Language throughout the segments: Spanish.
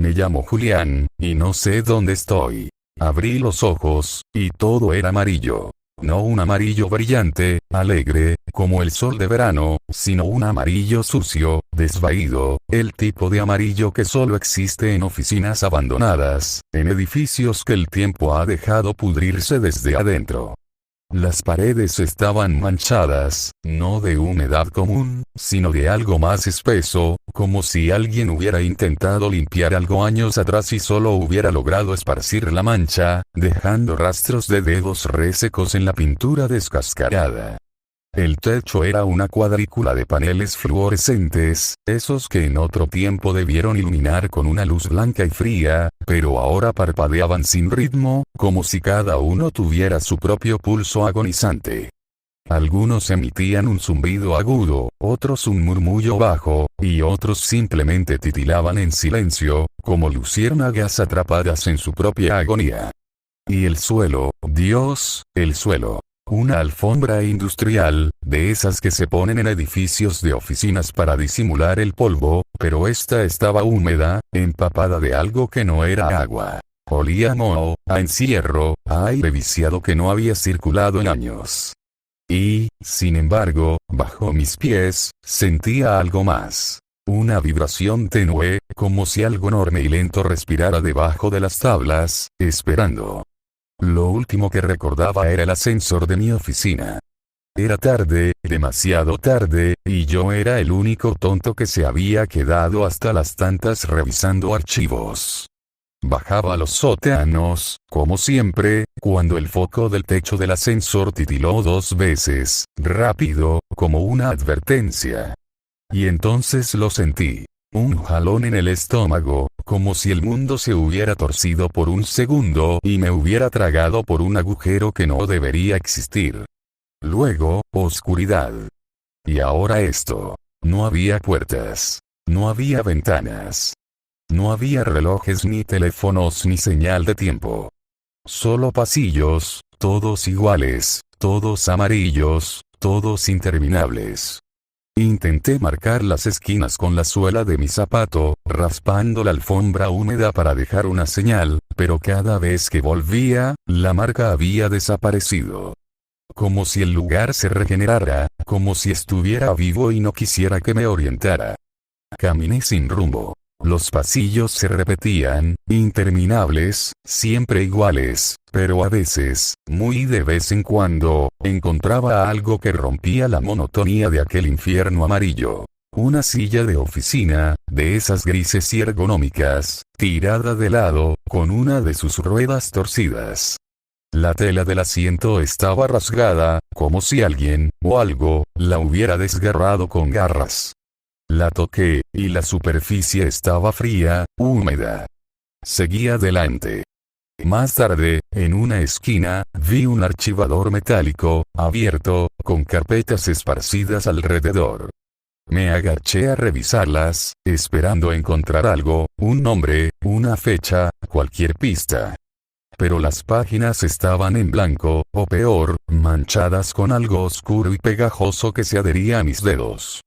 Me llamo Julián, y no sé dónde estoy. Abrí los ojos, y todo era amarillo. No un amarillo brillante, alegre, como el sol de verano, sino un amarillo sucio, desvaído, el tipo de amarillo que solo existe en oficinas abandonadas, en edificios que el tiempo ha dejado pudrirse desde adentro. Las paredes estaban manchadas, no de humedad común, sino de algo más espeso, como si alguien hubiera intentado limpiar algo años atrás y solo hubiera logrado esparcir la mancha, dejando rastros de dedos resecos en la pintura descascarada. El techo era una cuadrícula de paneles fluorescentes, esos que en otro tiempo debieron iluminar con una luz blanca y fría, pero ahora parpadeaban sin ritmo, como si cada uno tuviera su propio pulso agonizante. Algunos emitían un zumbido agudo, otros un murmullo bajo, y otros simplemente titilaban en silencio, como luciérnagas atrapadas en su propia agonía. Y el suelo, Dios, el suelo. Una alfombra industrial, de esas que se ponen en edificios de oficinas para disimular el polvo, pero esta estaba húmeda, empapada de algo que no era agua. Olía a moho, a encierro, a aire viciado que no había circulado en años. Y, sin embargo, bajo mis pies, sentía algo más. Una vibración tenue, como si algo enorme y lento respirara debajo de las tablas, esperando. Lo último que recordaba era el ascensor de mi oficina. Era tarde, demasiado tarde, y yo era el único tonto que se había quedado hasta las tantas revisando archivos. Bajaba a los sótanos, como siempre, cuando el foco del techo del ascensor titiló 2 veces, rápido, como una advertencia. Y entonces lo sentí. Un jalón en el estómago, como si el mundo se hubiera torcido por un segundo y me hubiera tragado por un agujero que no debería existir. Luego, oscuridad. Y ahora esto. No había puertas. No había ventanas. No había relojes ni teléfonos ni señal de tiempo. Solo pasillos, todos iguales, todos amarillos, todos interminables. Intenté marcar las esquinas con la suela de mi zapato, raspando la alfombra húmeda para dejar una señal, pero cada vez que volvía, la marca había desaparecido. Como si el lugar se regenerara, como si estuviera vivo y no quisiera que me orientara. Caminé sin rumbo. Los pasillos se repetían, interminables, siempre iguales, pero a veces, muy de vez en cuando, encontraba algo que rompía la monotonía de aquel infierno amarillo. Una silla de oficina, de esas grises y ergonómicas, tirada de lado, con una de sus ruedas torcidas. La tela del asiento estaba rasgada, como si alguien, o algo, la hubiera desgarrado con garras. La toqué, y la superficie estaba fría, húmeda. Seguí adelante. Más tarde, en una esquina, vi un archivador metálico, abierto, con carpetas esparcidas alrededor. Me agaché a revisarlas, esperando encontrar algo, un nombre, una fecha, cualquier pista. Pero las páginas estaban en blanco, o peor, manchadas con algo oscuro y pegajoso que se adhería a mis dedos.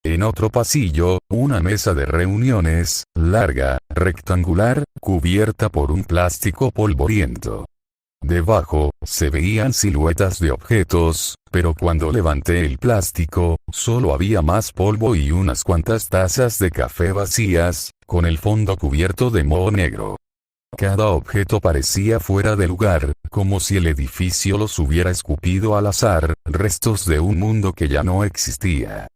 En otro pasillo, una mesa de reuniones, larga, rectangular, cubierta por un plástico polvoriento. Debajo, se veían siluetas de objetos, pero cuando levanté el plástico, solo había más polvo y unas cuantas tazas de café vacías, con el fondo cubierto de moho negro. Cada objeto parecía fuera de lugar, como si el edificio los hubiera escupido al azar, restos de un mundo que ya no existía.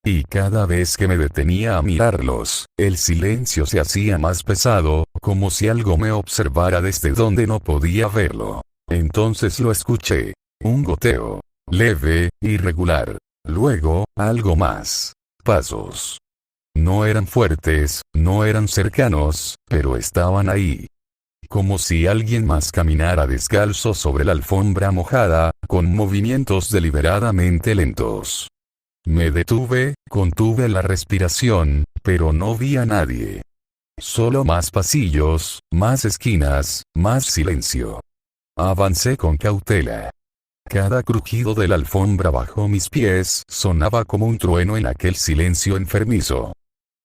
Y cada vez que me detenía a mirarlos, el silencio se hacía más pesado, como si algo me observara desde donde no podía verlo. Entonces lo escuché. Un goteo. Leve, irregular. Luego, algo más. Pasos. No eran fuertes, no eran cercanos, pero estaban ahí. Como si alguien más caminara descalzo sobre la alfombra mojada, con movimientos deliberadamente lentos. Me detuve, contuve la respiración, pero no vi a nadie. Solo más pasillos, más esquinas, más silencio. Avancé con cautela. Cada crujido de la alfombra bajo mis pies sonaba como un trueno en aquel silencio enfermizo.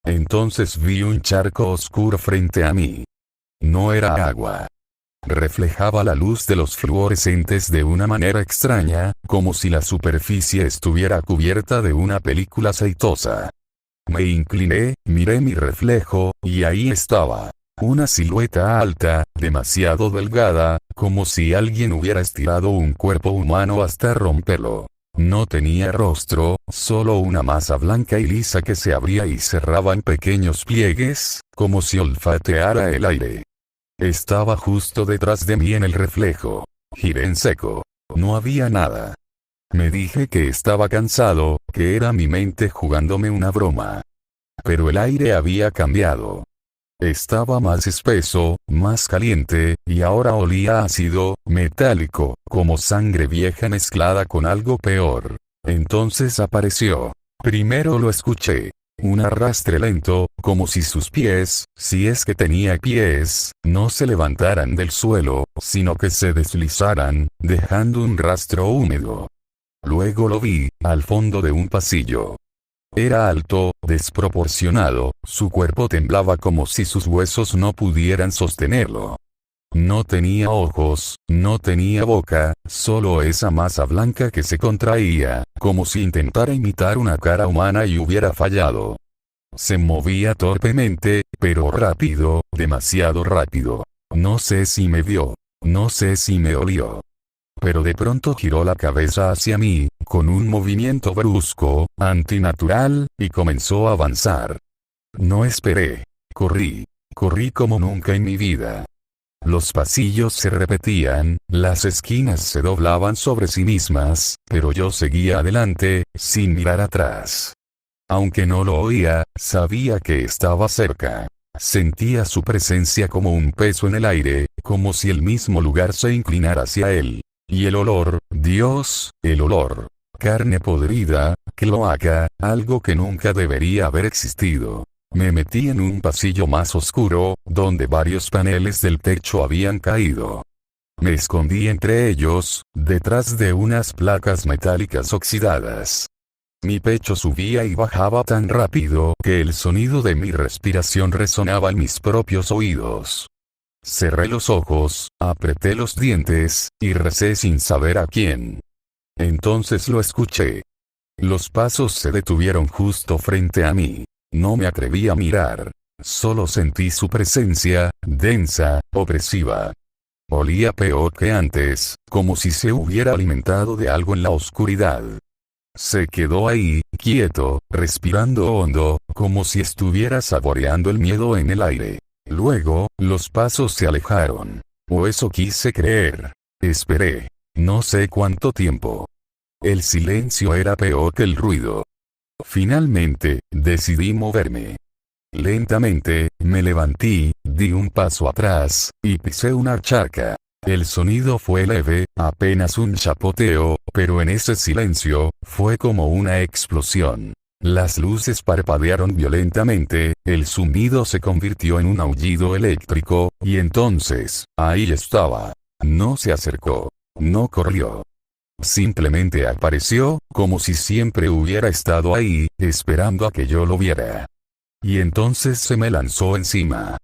Entonces vi un charco oscuro frente a mí. No era agua. Reflejaba la luz de los fluorescentes de una manera extraña, como si la superficie estuviera cubierta de una película aceitosa. Me incliné, miré mi reflejo, y ahí estaba. Una silueta alta, demasiado delgada, como si alguien hubiera estirado un cuerpo humano hasta romperlo. No tenía rostro, solo una masa blanca y lisa que se abría y cerraba en pequeños pliegues, como si olfateara el aire. Estaba justo detrás de mí en el reflejo. Giré en seco. No había nada. Me dije que estaba cansado, que era mi mente jugándome una broma. Pero el aire había cambiado. Estaba más espeso, más caliente, y ahora olía ácido, metálico, como sangre vieja mezclada con algo peor. Entonces apareció. Primero lo escuché. Un arrastre lento, como si sus pies, si es que tenía pies, no se levantaran del suelo, sino que se deslizaran, dejando un rastro húmedo. Luego lo vi, al fondo de un pasillo. Era alto, desproporcionado, su cuerpo temblaba como si sus huesos no pudieran sostenerlo. No tenía ojos, no tenía boca, solo esa masa blanca que se contraía, como si intentara imitar una cara humana y hubiera fallado. Se movía torpemente, pero rápido, demasiado rápido. No sé si me vio. No sé si me olió. Pero de pronto giró la cabeza hacia mí, con un movimiento brusco, antinatural, y comenzó a avanzar. No esperé. Corrí. Corrí como nunca en mi vida. Los pasillos se repetían, las esquinas se doblaban sobre sí mismas, pero yo seguía adelante, sin mirar atrás. Aunque no lo oía, sabía que estaba cerca. Sentía su presencia como un peso en el aire, como si el mismo lugar se inclinara hacia él. Y el olor, Dios, el olor. Carne podrida, cloaca, algo que nunca debería haber existido. Me metí en un pasillo más oscuro, donde varios paneles del techo habían caído. Me escondí entre ellos, detrás de unas placas metálicas oxidadas. Mi pecho subía y bajaba tan rápido que el sonido de mi respiración resonaba en mis propios oídos. Cerré los ojos, apreté los dientes, y recé sin saber a quién. Entonces lo escuché. Los pasos se detuvieron justo frente a mí. No me atreví a mirar. Solo sentí su presencia, densa, opresiva. Olía peor que antes, como si se hubiera alimentado de algo en la oscuridad. Se quedó ahí, quieto, respirando hondo, como si estuviera saboreando el miedo en el aire. Luego, los pasos se alejaron. O eso quise creer. Esperé. No sé cuánto tiempo. El silencio era peor que el ruido. Finalmente, decidí moverme. Lentamente, me levanté, di un paso atrás, y pisé una charca. El sonido fue leve, apenas un chapoteo, pero en ese silencio, fue como una explosión. Las luces parpadearon violentamente, el zumbido se convirtió en un aullido eléctrico, y entonces, ahí estaba. No se acercó. No corrió. Simplemente apareció, como si siempre hubiera estado ahí, esperando a que yo lo viera. Y entonces se me lanzó encima.